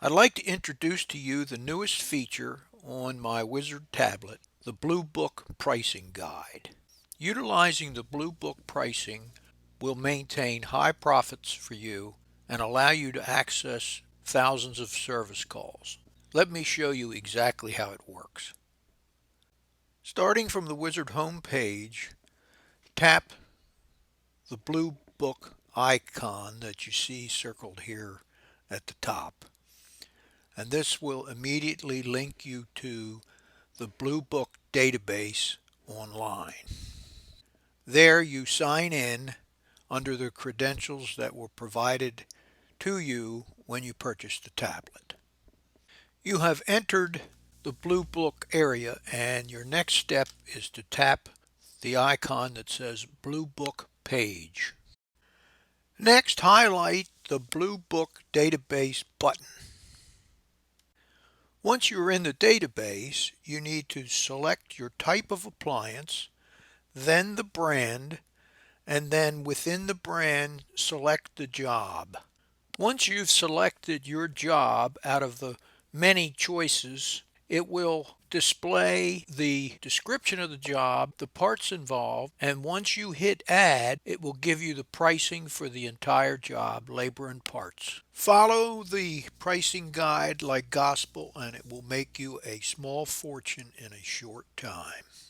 I'd like to introduce to you the newest feature on my Wizard tablet, the Bluebook pricing guide. Utilizing the Bluebook pricing will maintain high profits for you and allow you to access thousands of service calls. Let me show you exactly how it works. Starting from the Wizard home page, tap the Bluebook icon that you see circled here at the top, and this will immediately link you to the Bluebook database online. There you sign in under the credentials that were provided to you when you purchased the tablet. You have entered the Bluebook area, and your next step is to tap the icon that says Bluebook page. Next, highlight the Bluebook database button. Once you're in the database, you need to select your type of appliance, then the brand, and then within the brand, select the job. Once you've selected your job out of the many choices, it will display the description of the job, the parts involved, and once you hit add, it will give you the pricing for the entire job, labor and parts. Follow the pricing guide like gospel, and it will make you a small fortune in a short time.